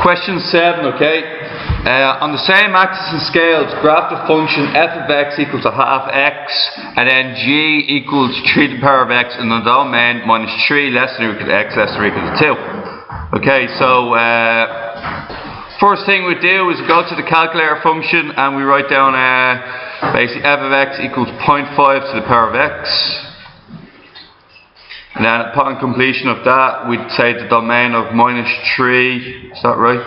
Question 7, okay. On the same axis and scales, graph the function f of x equals a half x, and then g equals 3 to the power of x in the domain minus 3 less than or equal to x less than or equal to 2. Okay, so first thing we do is go to the calculator function and we write down basically f of x equals 0.5 to the power of x. And then upon completion of that, we'd say the domain of minus 3, is that right?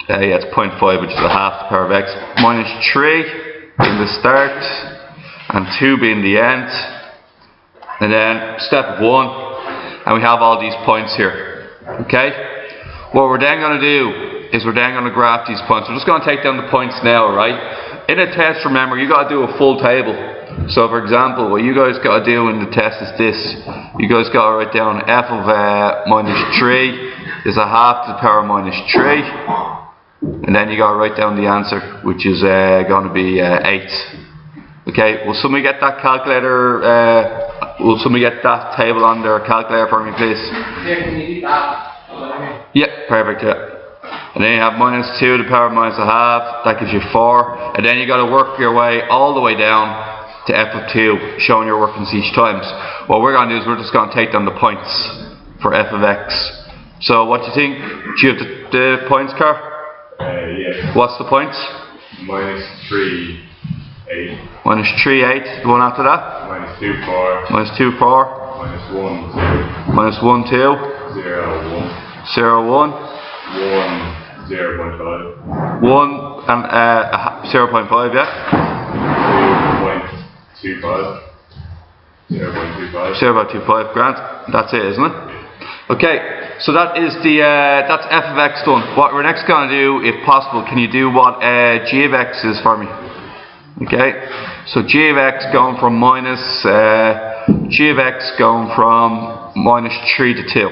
Yeah, it's 0.5, which is a half the power of x. Minus 3 being the start, and 2 being the end. And then step 1, and we have all these points here. Okay? What we're then going to do is we're then going to graph these points. We're just going to take down the points now, right? In a test, remember, you got to do a full table. So, for example, what you guys got to do in the test is this. You guys got to write down f of minus 3 is a half to the power of minus 3. And then you got to write down the answer, which is going to be 8. Okay, will somebody get that calculator, will somebody get that table on their calculator for me, please? Yeah, can you do that? Yeah, perfect, yeah. And then you have minus 2 to the power of minus a half, that gives you 4. And then you got to work your way all the way down to f of 2, showing your workings each times. What we're going to do is we're just going to take down the points for f of x. So what do you think? Do you have the points, Carl? Yeah. What's the points? Minus 3, 8. Minus 3, 8. The one after that? Minus 2, 4. Minus 2, 4. Minus 1, 2. Minus 1, 2. 0, 1. 0, 1. 1, 0.5. 1 and 0.5, yeah? 2.25. 0.25. 0.25, grand. That's it, isn't it? Okay, so that is the that's f of x done. What we're next going to do, if possible, can you do what g of x is for me? Okay, so g of x going from minus g of x going from minus 3 to 2,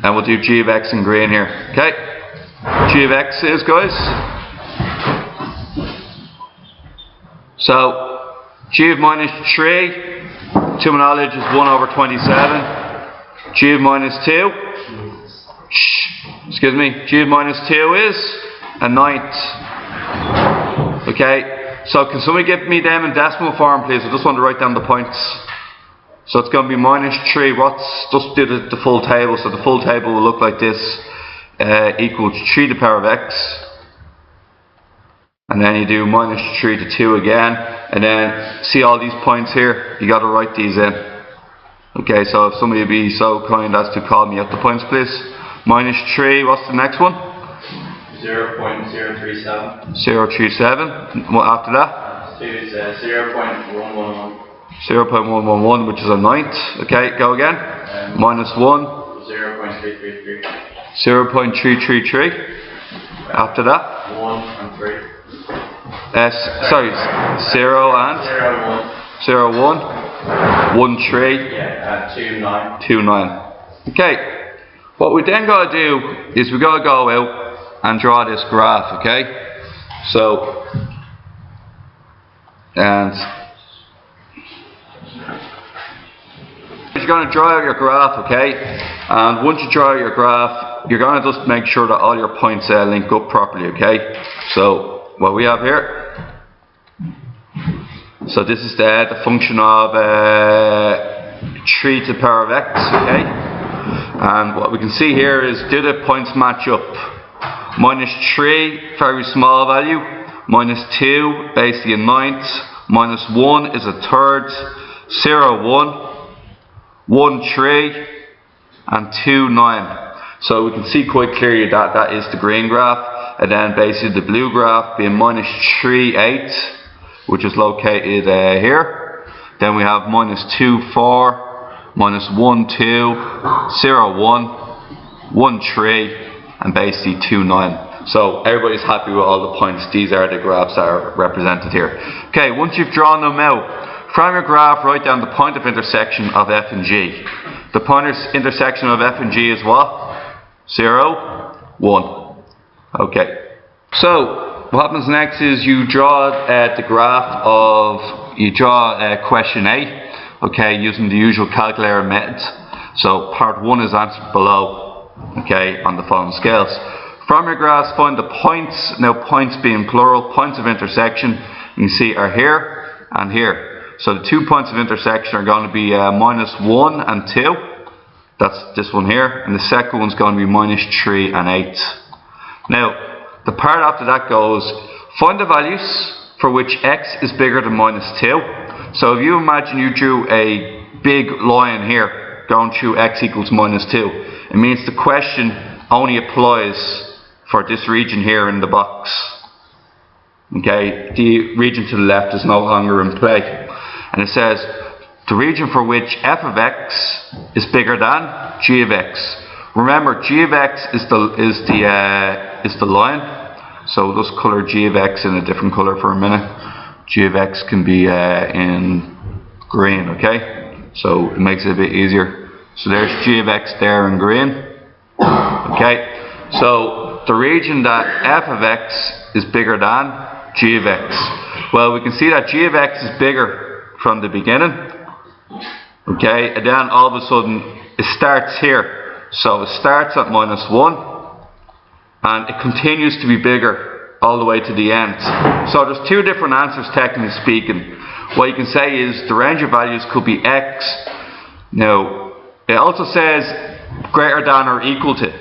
and we'll do g of x in green here. Okay, g of x is, guys. So g of minus 3, to my knowledge, is 1 over 27. G of minus 2, excuse me, g of minus 2 is a 9th. Okay, so can somebody give me them in decimal form, please? I just want to write down the points. So it's going to be minus 3, just do the full table. So the full table will look like this, equals 3 to the power of x. And then you do minus 3 to 2 again. And then see all these points here, you got to write these in. Okay, so if somebody would be so kind as to call me out the points, please. Minus 3, what's the next one? 0.037. 0.37. What after that? 2 is 0.111. 0.111, which is a 9th. Okay, go again. Minus 1. 0.333. 0.333. After that? 1 and 3. Sorry, 0 and? 0, 1. 0, 1. 1, 3. Yeah, 2, 9. 2, 9. Okay. What we then got to do is we got to go out and draw this graph. Okay. So, and you're going to draw out your graph. Okay. And once you draw out your graph, you're going to just make sure that all your points link up properly. Okay. So what we have here. So this is the function of 3 to the power of x, okay? And what we can see here is, do the points match up? Minus 3, very small value. Minus 2, basically a 9th. Minus 1 is a 3rd. 0, 1. 1, 3. And 2, 9. So we can see quite clearly that that is the green graph. And then basically the blue graph being minus 3, 8. Which is located here. Then we have minus 2, 4, minus 1, 2, 0, 1, 1, 3, and basically 2, 9. So everybody's happy with all the points. These are the graphs that are represented here. Okay, once you've drawn them out, from your graph, write down the point of intersection of f and g. The point of intersection of f and g is what? 0, 1. Okay. So, what happens next is you draw the graph of, question A, okay, using the usual calculator methods. So part 1 is answered below, okay, on the following scales. From your graphs, find the points, now points being plural, points of intersection, you can see are here and here. So the 2 points of intersection are going to be minus 1 and 2. That's this one here. And the second one's going to be minus 3 and 8. Now, the part after that goes, find the values for which x is bigger than minus 2. So if you imagine you drew a big line here going through x equals minus 2, it means the question only applies for this region here in the box. Okay, the region to the left is no longer in play. And it says the region for which f of x is bigger than g of x. Remember, g of x is the line. So we'll just colour g of x in a different colour for a minute. G of x can be in green, okay? So it makes it a bit easier. So there's g of x there in green. Okay, so the region that f of x is bigger than g of x. Well, we can see that g of x is bigger from the beginning. Okay, and then all of a sudden it starts here. So it starts at minus 1 and it continues to be bigger all the way to the end. So there's two different answers technically speaking. What you can say is the range of values could be x. Now, it also says greater than or equal to.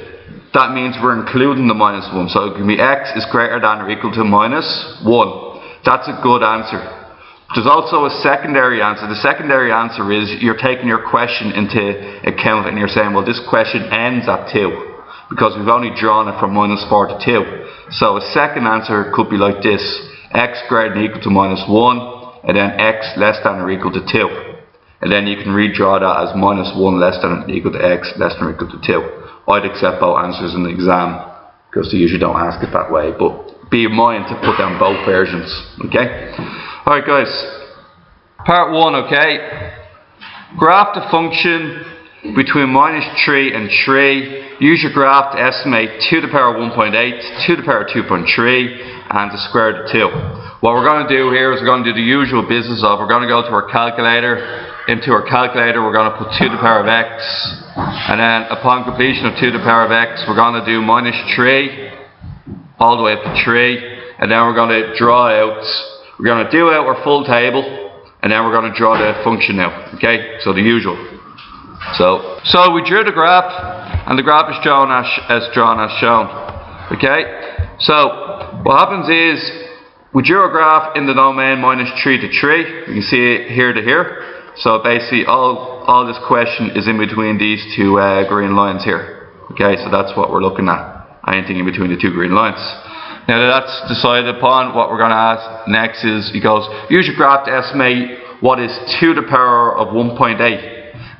That means we're including the minus 1. So it can be x is greater than or equal to minus 1. That's a good answer. There's also a secondary answer. The secondary answer is you're taking your question into account and you're saying, well, this question ends at 2 because we've only drawn it from minus 4 to 2. So a second answer could be like this: x greater than or equal to minus 1, and then x less than or equal to 2. And then you can redraw that as minus 1 less than or equal to x less than or equal to 2. I'd accept both answers in the exam because they usually don't ask it that way, but be in mind to put down both versions. Okay? Alright guys, part 1, okay? Graph the function between minus 3 and 3. Use your graph to estimate 2 to the power 1.8, 2 to the power 2.3, and the square root of 2. What we're going to do here is we're going to do the usual business of, we're going to go to our calculator. Into our calculator we're going to put 2 to the power of x, and then upon completion of 2 to the power of x we're going to do minus 3 all the way up to 3, and then we're going to draw out, we're going to do out our full table, and then we're going to draw the function now. Okay, so the usual. So we drew the graph, and the graph is drawn as shown. Okay, so what happens is we drew a graph in the domain minus 3 to 3. You can see it here to here. So basically all this question is in between these two green lines here. Okay, so that's what we're looking at. Anything in between the two green lines. Now that that's decided upon, what we're going to ask next is, he goes, use your graph to estimate what is 2 to the power of 1.8.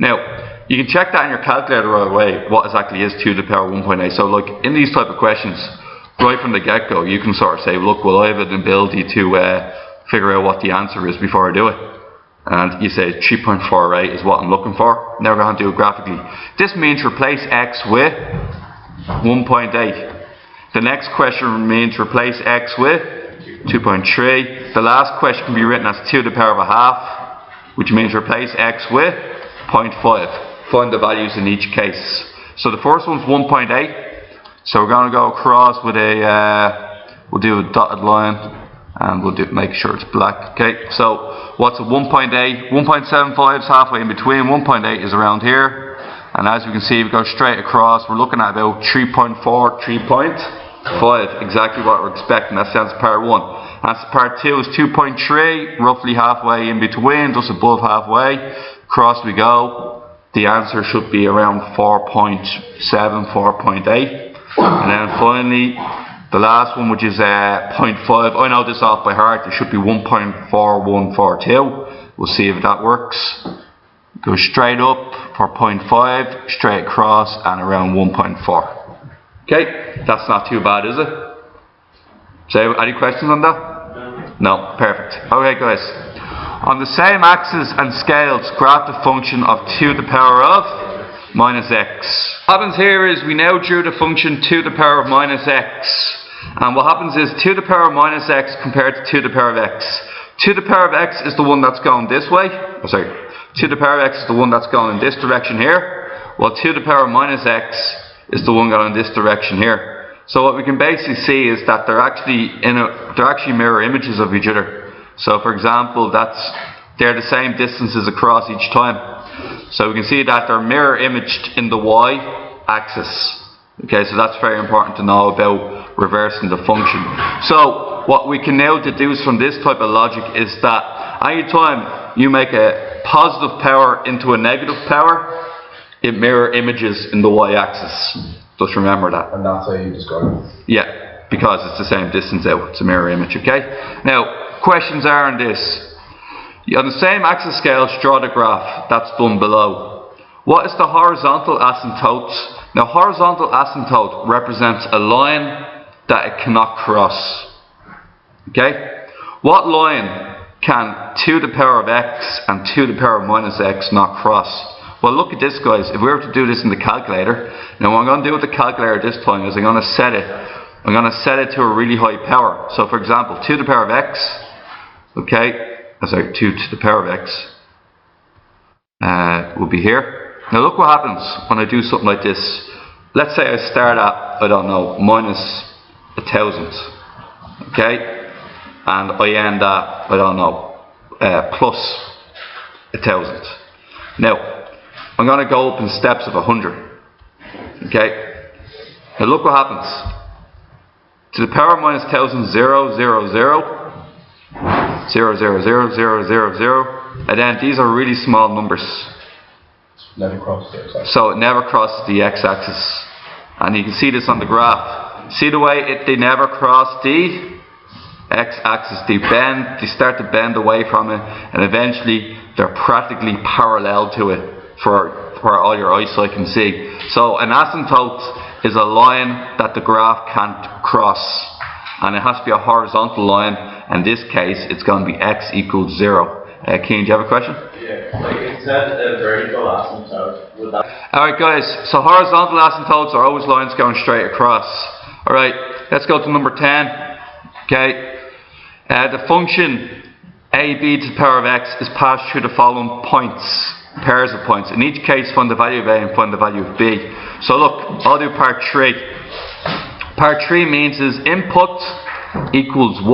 Now, you can check that in your calculator right away, what exactly is 2 to the power of 1.8. So like in these type of questions, right from the get-go, you can sort of say, look, well I have an ability to figure out what the answer is before I do it. And you say 3.48 is what I'm looking for. Now we're going to do it graphically. This means replace x with 1.8. The next question means replace x with 2.3. The last question can be written as 2 to the power of a half, which means replace x with 0.5. Find the values in each case. So the first one's 1.8. So we're going to go across with we'll do a dotted line. And we'll make sure it's black. Okay, so what's a 1.8? 1.75 is halfway in between. 1.8 is around here. And as you can see, we go straight across. We're looking at about 3.4, 3.5. Exactly what we're expecting. That's part 1. That's part 2 is 2.3, roughly halfway in between, just above halfway. Across we go. The answer should be around 4.7, 4.8. And then finally, the last one, which is 0.5, I know this off by heart, it should be 1.4142. We'll see if that works. Go straight up for 0.5, straight across, and around 1.4. Okay, that's not too bad, is it? So, any questions on that? No, perfect. Okay guys, on the same axis and scales, graph the function of 2 to the power of minus x. What happens here is we now drew the function 2 to the power of minus x. And what happens is 2 to the power of minus x compared to 2 to the power of x. 2 to the power of x is the one that's going this way. 2 to the power of x is the one that's going in this direction here. While 2 to the power of minus x is the one going in this direction here. So what we can basically see is that they're actually mirror images of each other. So for example, they're the same distances across each time. So we can see that they're mirror imaged in the y-axis. Okay, so that's very important to know about reversing the function. So what we can now deduce from this type of logic is that anytime you make a positive power into a negative power, it mirror images in the y-axis. Just remember that. And that's how you describe it? Yeah, because it's the same distance out. It's a mirror image, okay? Now, questions are on this. On the same axis scale, draw the graph that's done below. What is the horizontal asymptote? Now, horizontal asymptote represents a line that it cannot cross. Okay? What line can 2 to the power of x and 2 to the power of minus x not cross? Well, look at this, guys. If we were to do this in the calculator, now what I'm going to do with the calculator this time is I'm going to set it to a really high power. So, for example, 2 to the power of x, okay, 2 to the power of x will be here. Now look what happens when I do something like this. Let's say I start at, I don't know, minus 1,000, okay, and I end at, I don't know, plus 1,000. Now, I'm going to go up in steps of 100, okay. Now look what happens. To the power of minus 1,000, 0, 0, 0, 0, 0, 0, 0, 0, 0, and then these are really small numbers. Never crosses the x-axis. So it never crosses the x-axis. And you can see this on the graph. See the way they never cross the x-axis. They start to bend away from it, and eventually they're practically parallel to it for all your eyesight can see. So an asymptote is a line that the graph can't cross, and it has to be a horizontal line. In this case, it's going to be x equals 0. Keane, do you have a question? Yeah, like it said a vertical asymptote. Would that... Alright guys, so horizontal asymptotes are always lines going straight across. Alright, let's go to number 10. Okay, the function ab to the power of x is passed through the following points, pairs of points. In each case, find the value of a and find the value of b. So look, I'll do part 3. Part 3 means is input equals 1,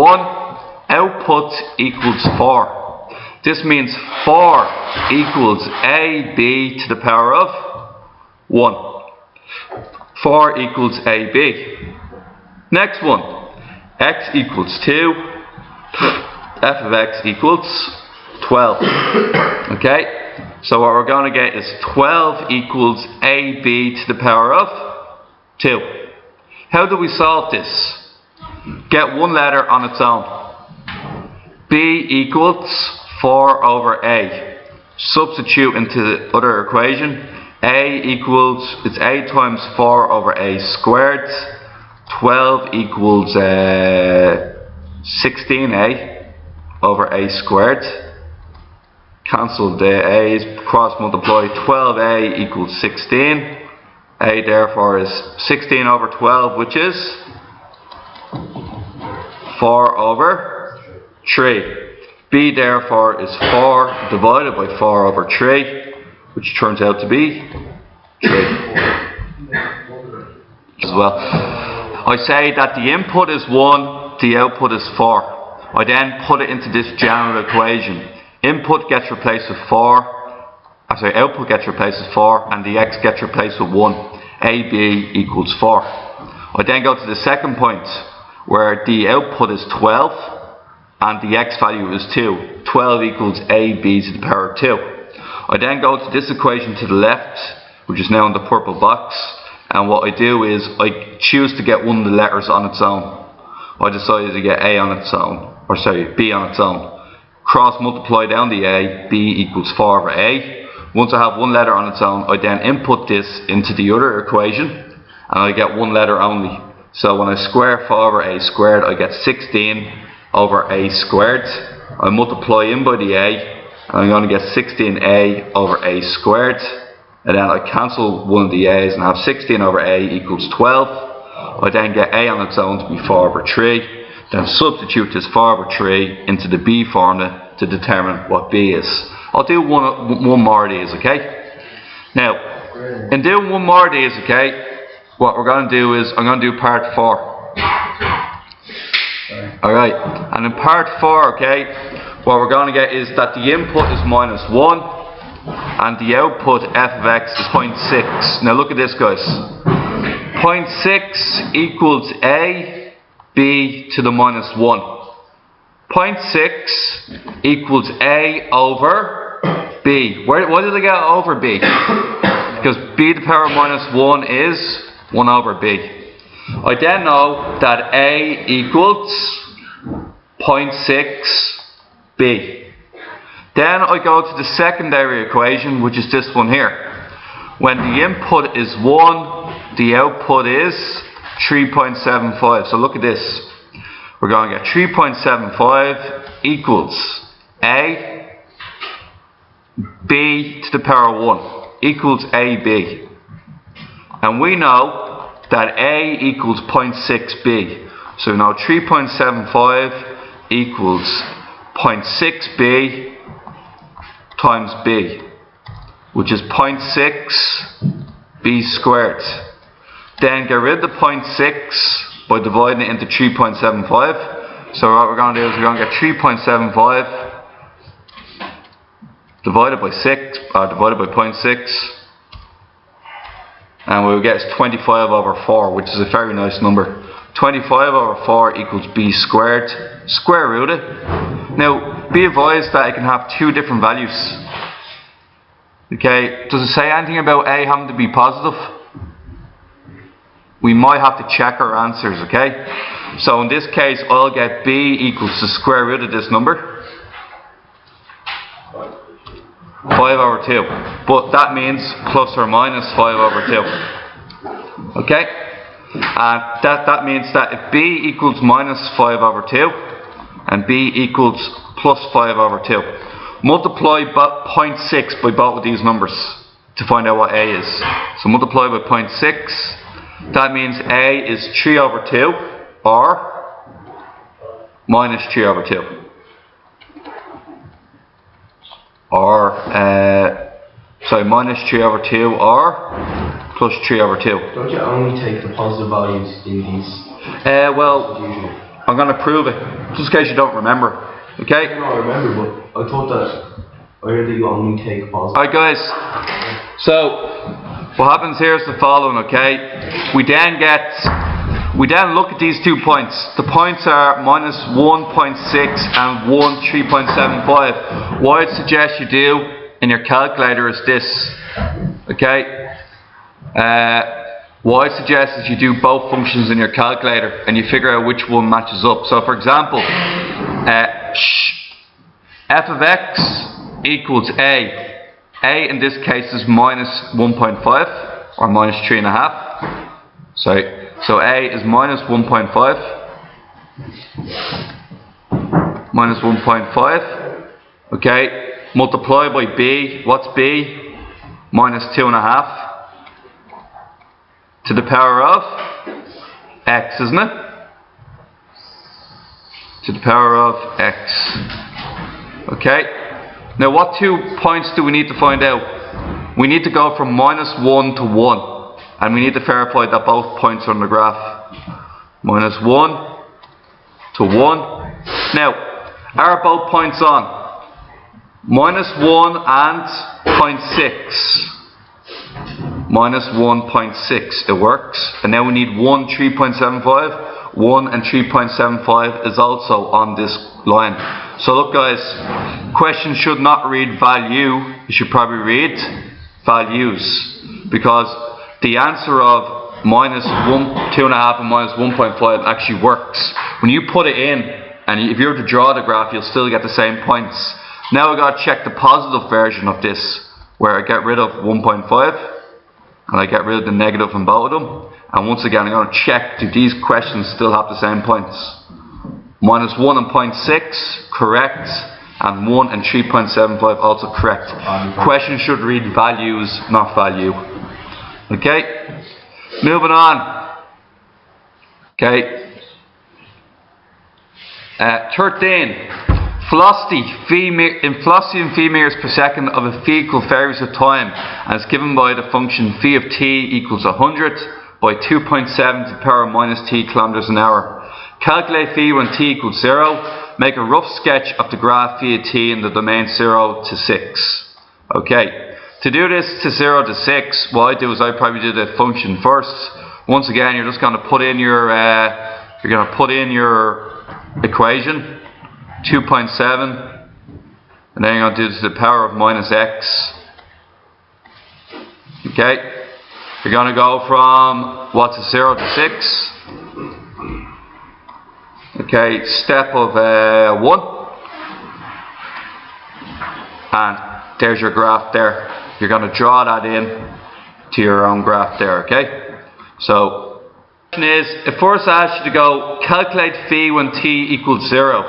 output equals 4. This means 4 equals ab to the power of 1. 4 equals ab. Next one, x equals 2, f of x equals 12. Okay, so what we're going to get is 12 equals ab to the power of 2. How do we solve this? Get one letter on its own. b equals 4 over a. Substitute into the other equation. A equals, it's a times 4 over a squared. 12 equals 16a over a squared. Cancel the a's, cross multiply. 12a equals 16. A therefore is 16 over 12, which is 4 over 3. B therefore is 4 divided by 4 over 3, which turns out to be 3 as well. I say that the input is 1, the output is 4. I then put it into this general equation. Input gets replaced with 4, output gets replaced with 4, and the x gets replaced with 1. AB equals 4. I then go to the second point, where the output is 12, and the x value is 2. 12 equals ab to the power of 2. I then go to this equation to the left, which is now in the purple box, and what I do is I choose to get one of the letters on its own. I decided to get a on its own, b on its own. Cross multiply down the a, b equals 4 over a. Once I have one letter on its own, I then input this into the other equation, and I get one letter only. So when I square 4 over a squared, I get 16 over a squared. I multiply in by the a, and I'm going to get 16a over a squared, and then I cancel one of the a's and have 16 over a equals 12. I then get a on its own to be 4 over 3, then substitute this 4 over 3 into the b formula to determine what b is. I'll do one more of these, okay? Now, in doing one more of these, okay, what we're going to do is, I'm going to do part 4. Alright, and in part 4, okay, what we're going to get is that the input is -1 and the output f of x is 0.6. Now look at this, guys. 0.6 equals a, b to the -1. 0.6 equals a over b. Why did I get over b? Because b to the power of -1 is 1 over b. I then know that a equals 0.6 b. Then I go to the secondary equation, which is this one here. When the input is 1, the output is 3.75. So look at this. We're going to get 3.75 equals a, b to the power of 1 equals ab. And we know that a equals 0.6b. So now 3.75 equals 0.6b times b, which is 0.6b squared. Then get rid of the 0.6 by dividing it into 3.75. So what we're going to do is we're going to get 3.75 divided by 6, or divided by 0.6. And we'll get 25 over 4, which is a very nice number. 25 over 4 equals b squared. Square root it. Now, be advised that it can have 2 different values. Okay, does it say anything about a having to be positive? We might have to check our answers, okay? So in this case, I'll get b equals the square root of this number. 5 over 2. But that means plus or minus 5 over 2. Okay? And that means that if b equals minus 5 over 2 and b equals plus 5 over 2, multiply 0.6 by both of these numbers to find out what a is. So multiply by 0.6. That means a is 3 over 2 or minus 3 over 2. Or, sorry, minus 3 over 2 or plus 3 over 2. Don't you only take the positive values in these? Well, I'm going to prove it, just in case you don't remember. Okay? I don't remember, but I thought that I heard that you only take positive. Alright, guys. So, what happens here is the following, okay? We then look at these 2 points. The points are minus 1.6 and 3.75. What I'd suggest you do in your calculator is this, okay? What I suggest is you do both functions in your calculator and you figure out which one matches up. So for example, f of x equals a. A in this case is minus 1.5 or minus 3.5. So a is minus 1.5. Minus 1.5. Okay. Multiply by b. What's b? Minus 2.5. To the power of x, isn't it? To the power of x. Okay. Now what 2 points do we need to find out? We need to go from minus 1 to 1. And we need to verify that both points are on the graph. Minus 1 to 1. Now, are both points on? Minus 1 and 0.6. Minus 1.6. It works. And now we need 3.75. 1 and 3.75 is also on this line. So look guys, question should not read value, it should probably read values, because the answer of minus 2.5 and minus 1.5 actually works. When you put it in, and if you were to draw the graph, you'll still get the same points. Now I've got to check the positive version of this, where I get rid of 1.5, and I get rid of the negative in both of them. And once again, I'm going to check, do these questions still have the same points? Minus 1 and 0.6, correct. And 1 and 3.75, also correct. Question should read values, not value. Okay, moving on. Okay. 13. Velocity in velocity in v meters per second of a vehicle varies with time and is given by the function v of t equals 100, by 2.7 to the power of minus t kilometers an hour. Calculate phi when t equals 0. Make a rough sketch of the graph phi of t in the domain 0 to 6. Okay, to do this to 0 to 6, what I do is I probably do the function first. Once again, you're just going to put in your equation, 2.7, and then you're going to do this to the power of minus x. Okay, you're going to go from what to 0 to 6. Okay, step of 1, and there's your graph there. You're going to draw that in to your own graph there. Okay, so the question is, it first asks you to go calculate phi when t equals 0.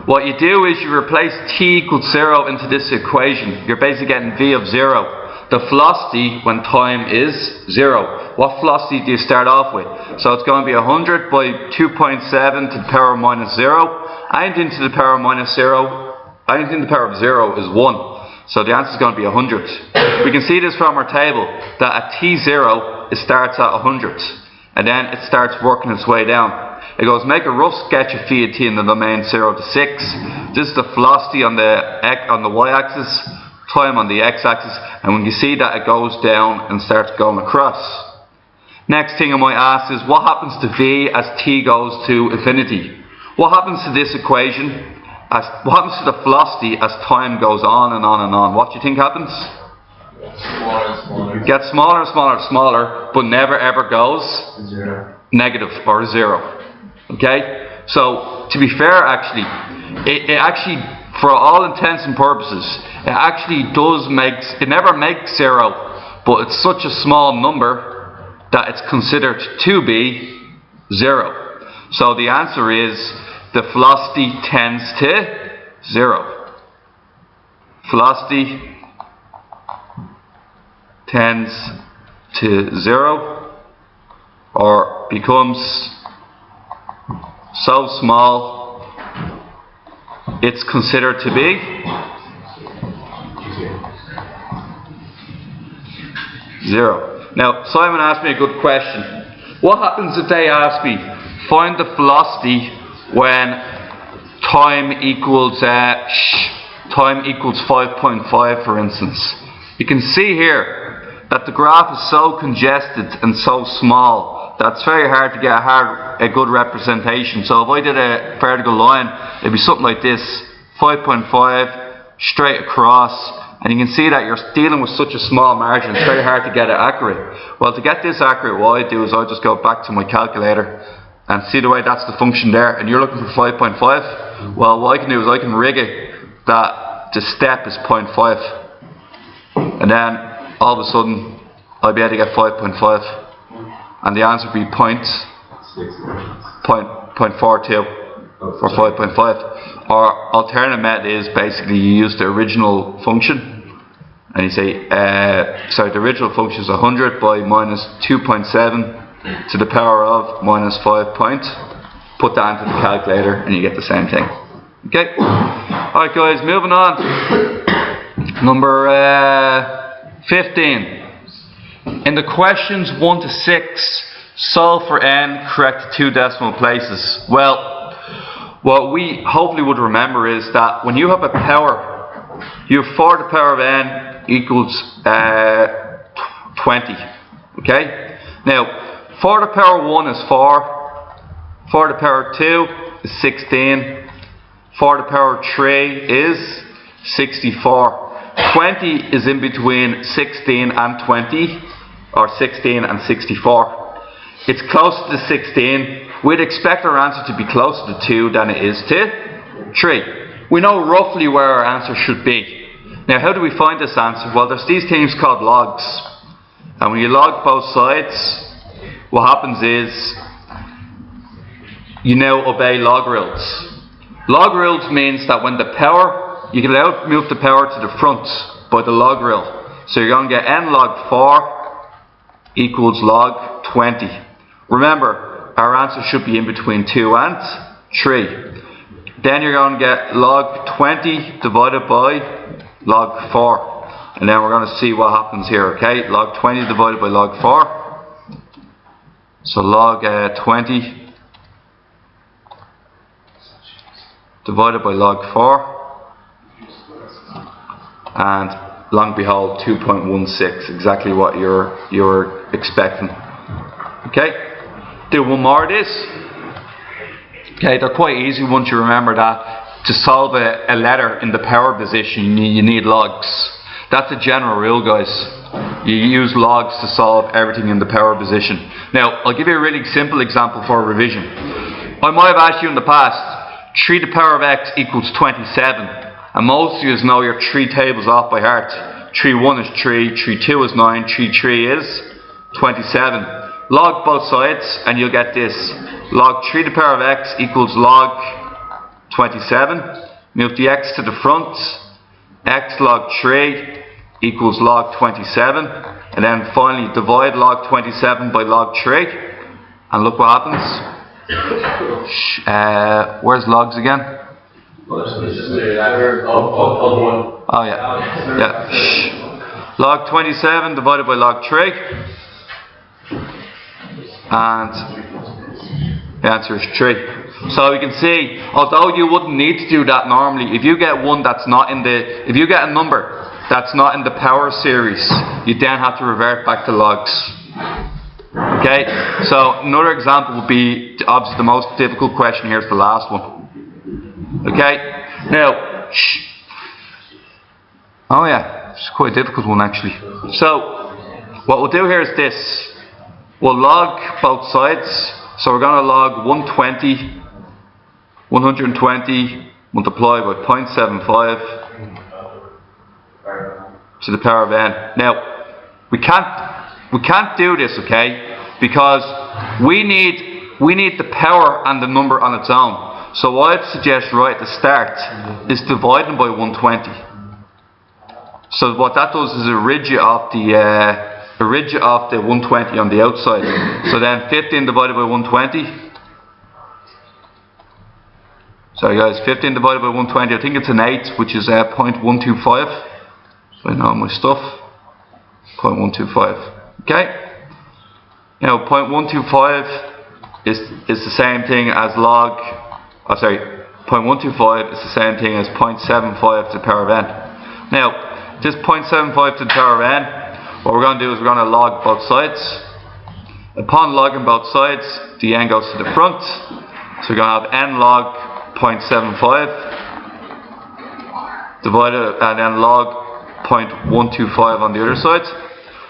What you do is you replace t equals 0 into this equation. You're basically getting v of 0. The velocity when time is 0. What velocity do you start off with? So it's going to be 100 by 2.7 to the power of minus 0. Anything to the power of minus 0, anything to the power of 0 is 1. So the answer is going to be 100. We can see this from our table, that at t0 it starts at 100. And then it starts working its way down. It goes, make a rough sketch of phi of t in the domain 0 to 6. This is the velocity on the y-axis, time on the x-axis, and when you see that it goes down and starts going across. Next thing I might ask is, what happens to v as t goes to infinity? What happens to this equation? What happens to the velocity as time goes on and on and on? What do you think happens? Smaller and smaller. It gets smaller and smaller and smaller, but never ever goes negative or 0. Okay? So, to be fair, actually, it actually, for all intents and purposes, it actually it never makes 0, but it's such a small number that it's considered to be 0. So the answer is, the velocity tends to 0. Velocity tends to 0, or becomes so small it's considered to be 0. Now, Simon asked me a good question. What happens if they ask me, find the velocity when time equals 5.5, for instance? You can see here that the graph is so congested and so small that it's very hard to get a good representation. So if I did a vertical line, it'd be something like this, 5.5 straight across, and you can see that you're dealing with such a small margin. It's very hard to get it accurate. Well, to get this accurate, what I do is I just go back to my calculator and see the way that's the function there, and you're looking for 5.5. Well, what I can do is I can rig it that the step is 0.5, and then all of a sudden I'll be able to get 5.5, and the answer will be 0.42 for 5.5. Or alternative method is basically you use the original function, and you say, the original function is 100 by minus 2.7 to the power of minus 5 point. Put that into the calculator and you get the same thing. Okay? Alright guys, moving on. Number 15. In the questions 1 to 6, solve for n, correct 2 decimal places. Well, what we hopefully would remember is that when you have a power, you have 4 to the power of n equals 20. Okay? Now, 4 to the power 1 is 4. 4 to the power 2 is 16. 4 to the power 3 is 64. 20 is in between 16 and 20, or 16 and 64. It's closer to 16. We'd expect our answer to be closer to 2 than it is to 3. We know roughly where our answer should be. Now, how do we find this answer? Well, there's these things called logs. And when you log both sides, what happens is you now obey log rules. Log rules means that when the power, you can now move the power to the front by the log rule. So you're going to get n log 4 equals log 20. Remember, our answer should be in between 2 and 3. Then you're going to get log 20 divided by log 4. And then we're going to see what happens here, okay? Log 20 divided by log 4. So log 20 divided by log 4, and lo and behold 2.16, exactly what you're expecting. Okay, do one more of this. Okay, they're quite easy once you remember that. To solve a letter in the power position, you need logs. That's a general rule, guys. You use logs to solve everything in the power position. Now, I'll give you a really simple example for revision. I might have asked you in the past, 3 to the power of x equals 27. And most of you know your 3 tables off by heart. 3(1) is 3, 3(2) is 9, 3(3) is 27. Log both sides and you'll get this. Log 3 to the power of x equals log 27. Move the x to the front. X log 3 equals log 27. And then finally divide log 27 by log 3. And look what happens. Where's logs again? Oh yeah. Log 27 divided by log 3. And the answer is 3. So you can see, although you wouldn't need to do that normally, if you get one that's not in the, if you get a number that's not in the power series, you then have to revert back to logs. Okay, so another example would be, obviously the most difficult question here is the last one. Okay, now, oh yeah, it's quite a difficult one actually. So, what we'll do here is this. We'll log both sides. So we're going to log 120 multiplied by 0.75 to the power of n. Now, we can't do this, okay, because we need the power and the number on its own. So what I'd suggest right at the start is dividing by 120. So what that does is it rids you off the 120 on the outside. So then 15 divided by 120. Sorry guys, 15 divided by 120, I think it's an 8, which is 0.125. So I know my stuff. 0.125. Okay? Now 0.125 is the same thing as log, 0.125 is the same thing as 0.75 to the power of n. Now, this 0.75 to the power of n, what we're going to do is we're going to log both sides. Upon logging both sides, the n goes to the front. So we're going to have n log 0.75 divided, and then log 0.125 on the other side.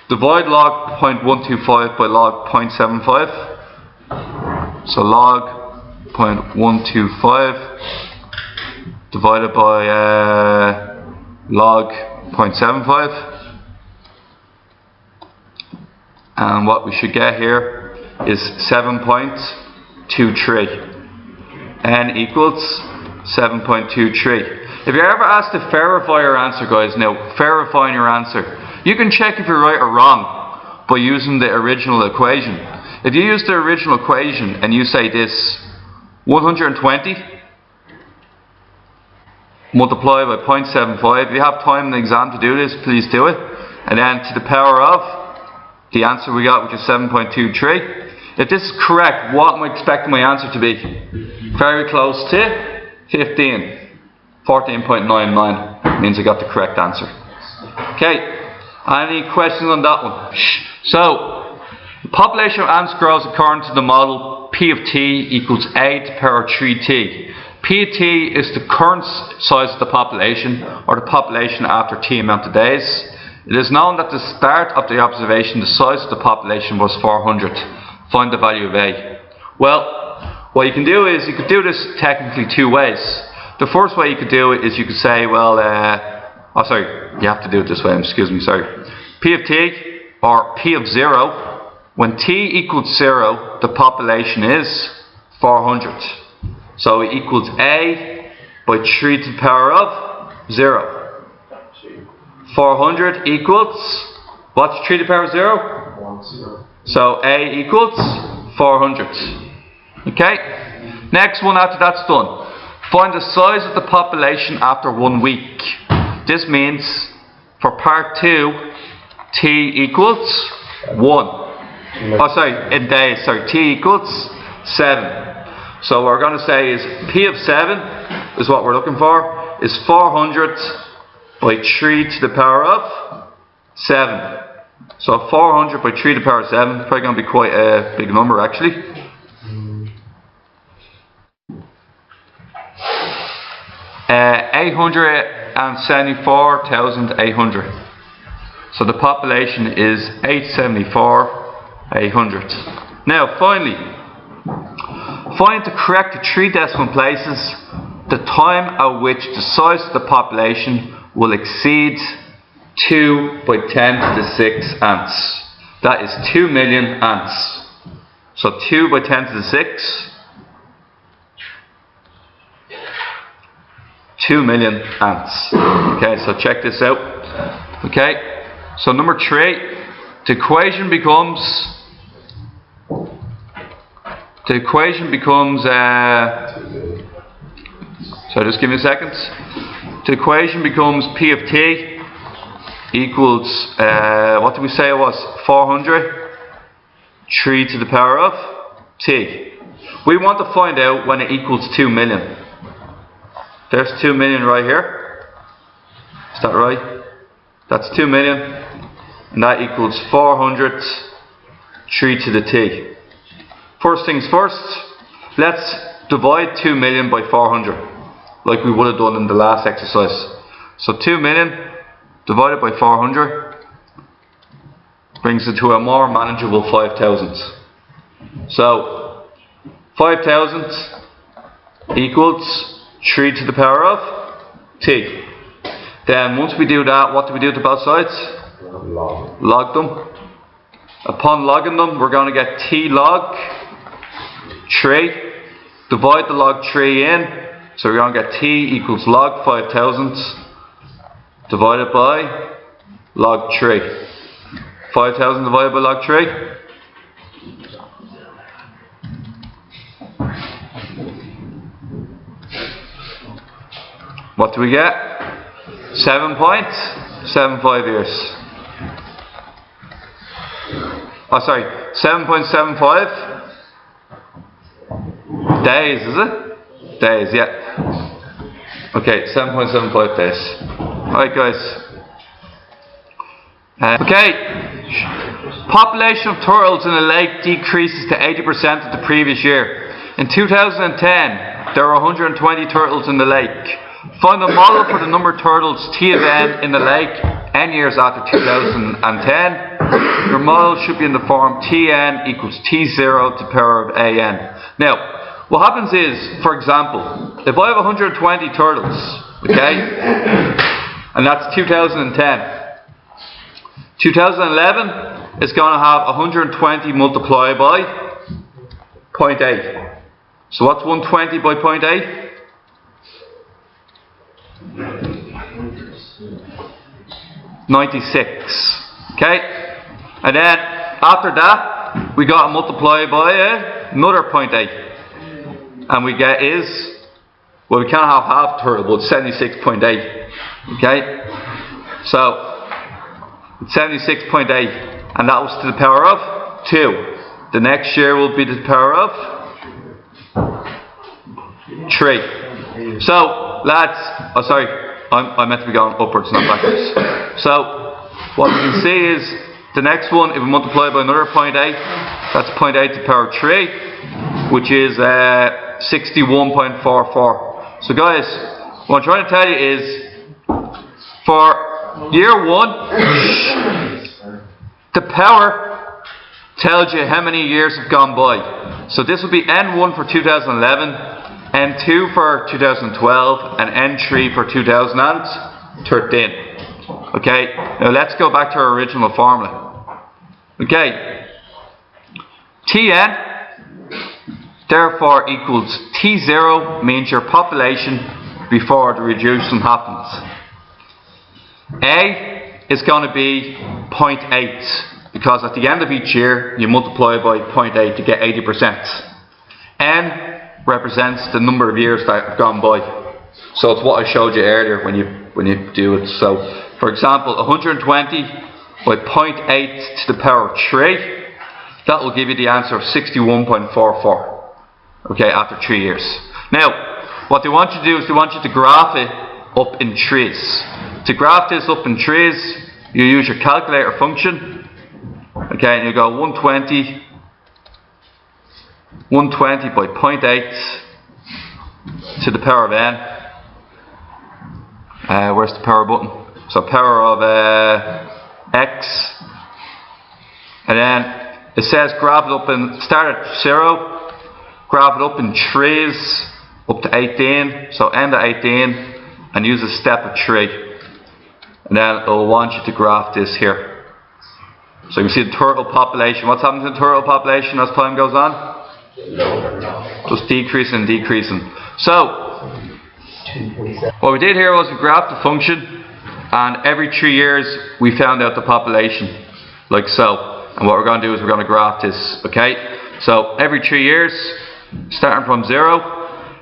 Divide log 0.125 by log 0.75. So log 0.125 divided by log 0.75. And what we should get here is 7.23. N equals 7.23. If you're ever asked to verify your answer, guys, now verifying your answer, you can check if you're right or wrong by using the original equation. If you use the original equation and you say this, 120 multiplied by 0.75, if you have time in the exam to do this, please do it. And then to the power of the answer we got, which is 7.23. If this is correct, what am I expecting my answer to be? Very close to 15. 14.99 means I got the correct answer. Okay, any questions on that one? So, the population of ants grows according to the model P of t equals a to the power of 3t. P of t is the current size of the population, or the population after t amount of days. It is known that at the start of the observation, the size of the population was 400. Find the value of a. Well, what you can do is, you could do this technically 2 ways. The first way you could do it is you could say, well, you have to do it this way, excuse me, sorry. P of t, or P of 0, when t equals 0, the population is 400. So it equals a by 3 to the power of 0. 400 equals, what's 3 to the power of 0? 1, 0. So a equals 400. Okay? Next one after that's done. Find the size of the population after 1 week. This means for part 2, t equals 1. in days, t equals 7. So what we're going to say is P of 7 is what we're looking for, is 400 by 3 to the power of 7. So 400 by 3 to the power of 7, probably going to be quite a big number actually. Uh, 874,800. So the population is 874,800. Now finally, find the correct 3 decimal places the time at which the size of the population will exceed 2 by 10 to the 6 ants. That is 2 million ants. So 2 by 10 to the 6, 2 million ants. Okay, so check this out. Okay, so number 3, the equation becomes, so just give me a second. The equation becomes P of t equals, what did we say it was? 400, 3 to the power of t. We want to find out when it equals 2 million. There's 2 million right here. Is that right? That's 2 million. And that equals 400, 3 to the t. First things first, let's divide 2 million by 400, like we would have done in the last exercise. So 2 million divided by 400 brings it to a more manageable 5,000. So 5,000 equals 3 to the power of t. Then once we do that, what do we do to both sides? Log them. Upon logging them, we're going to get t log 3. Divide the log 3 in. So we're going to get t equals log 5,000 divided by log 3. 5,000 divided by log 3. What do we get? 7.75 years. Oh, sorry, 7.75 days, is it? Days, yeah. Okay, 7.75 days. Alright, guys. Okay. Population of turtles in a lake decreases to 80% of the previous year. In 2010, there were 120 turtles in the lake. Find a model for the number of turtles T of n in the lake n years after 2010. Your model should be in the form Tn equals T0 to the power of an. Now, what happens is, for example, if I have 120 turtles, okay, and that's 2010, 2011 is going to have 120 multiplied by 0.8. So what's 120 by 0.8? 96. Okay, and then after that we got to multiply by another 0.8, and we get is, well, we can't have half turtle, but it's 76.8. Okay, so it's 76.8, and that was to the power of 2. The next year will be to the power of 3. So lads, oh sorry, I meant to be going upwards, not backwards. So what we can see is the next one, if we multiply by another 0.8, that's 0.8 to the power of 3, which is 61.44. So guys, what I'm trying to tell you is, for year 1, the power tells you how many years have gone by. So this will be N1 for 2011, N2 for 2012, and N3 for 2013. Okay, now let's go back to our original formula. Okay, Tn therefore equals T0, means your population before the reduction happens. A is going to be 0.8, because at the end of each year you multiply by 0.8 to get 80%. N represents the number of years that have gone by. So it's what I showed you earlier when you do it. So for example, 120 by 0.8 to the power of 3 that will give you the answer of 61.44. Okay, after 3 years. Now, what they want you to do is they want you to graph it up in trees. To graph this up in trees, you use your calculator function. Okay, and you go 120 by 0.8 to the power of n. Where's the power button? So power of x. And then it says graph it up and start at 0, graph it up in trees up to 18, so end at 18 and use a step of 3. And then it will want you to graph this here. So you can see the turtle population. What's happening to the turtle population as time goes on? Just decreasing and decreasing. So what we did here was we graphed the function, and every 3 years we found out the population, like so. And what we're going to do is we're going to graph this, okay? So every 3 years, starting from 0,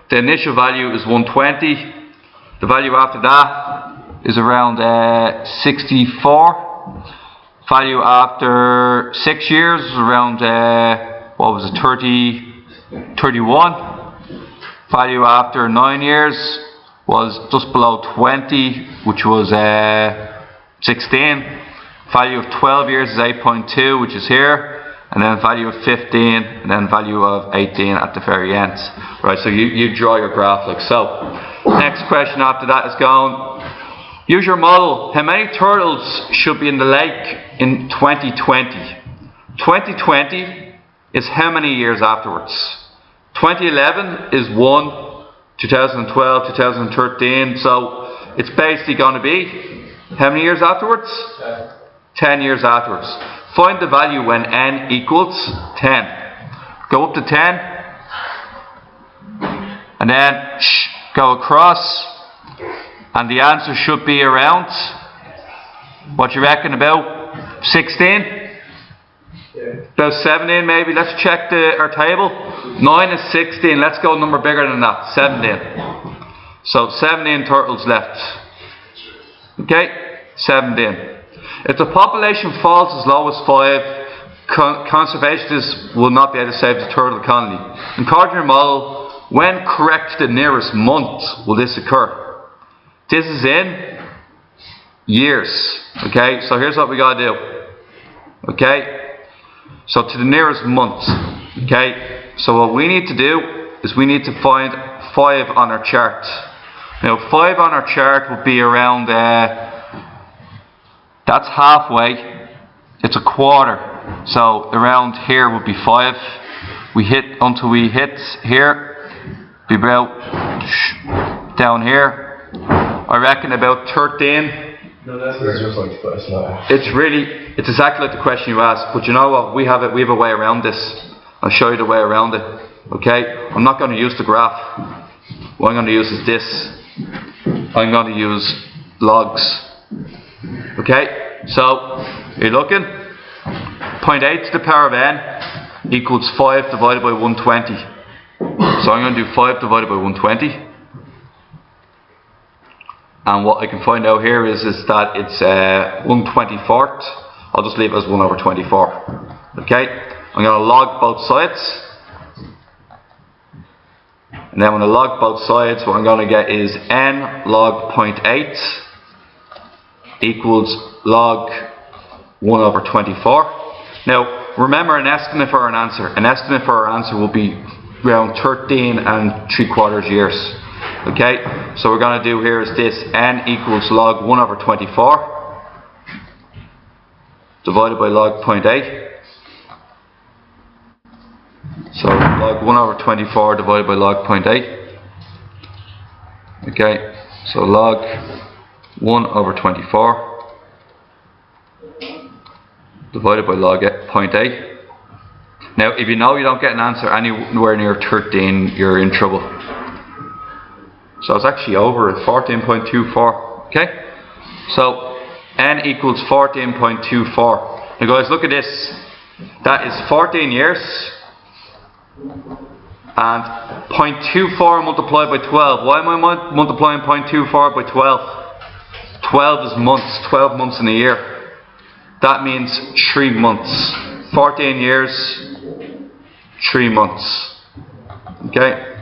the initial value is 120. The value after that is around 64. Value after 6 years is around, 31. Value after 9 years was just below 20, which was 16. Value of 12 years is 8.2, which is here, and then value of 15, and then value of 18 at the very end. Right, so you draw your graph like so. Next question after that is going, use your model. How many turtles should be in the lake in 2020? 2020 is how many years afterwards? 2011 is 1, 2012, 2013, so it's basically going to be how many years afterwards? 10 years afterwards. Find the value when n equals 10. Go up to 10 and then go across, and the answer should be around, what you reckon, about 16? About 17 maybe. Let's check our table. 9 is 16. Let's go a number bigger than that. 17. So 17 turtles left. Okay? 17. If the population falls as low as 5, conservationists will not be able to save the turtle colony. According to your model, when correct to the nearest month will this occur? This is in years. Okay? So here's what we got to do. Okay? So to the nearest month. Okay? So what we need to do is we need to find 5 on our chart. Now 5 on our chart would be around, that's halfway, it's a quarter. So around here would be 5. Until we hit here, be about down here. I reckon about 13. No, that's just like it's not. It's exactly like the question you asked, but you know what? We have a way around this. I'll show you the way around it. Okay? I'm not going to use the graph. What I'm going to use is this. I'm going to use logs. Okay? So, you're looking. 0.8 to the power of n equals 5 divided by 120. So I'm going to do 5 divided by 120. And what I can find out here is that it's 1/24. I'll just leave it as 1 over 24. Okay? I'm going to log both sides. And then when I log both sides, what I'm going to get is n log 0.8 equals log 1 over 24. Now, remember an estimate for an answer. An estimate for our answer will be around 13 3/4 years. Okay, so we're going to do here is this, n equals log 1 over 24 divided by log 0.8. So log 1 over 24 divided by log 0.8. Okay, so log 1 over 24 divided by log 0.8. Now, if you know you don't get an answer anywhere near 13, you're in trouble. So it's actually over at 14.24. Okay? So n equals 14.24. Now guys, look at this. That is 14 years. And 0.24 multiplied by 12. Why am I multiplying 0.24 by 12? 12 is months. 12 months in a year. That means 3 months. 14 years, 3 months. Okay?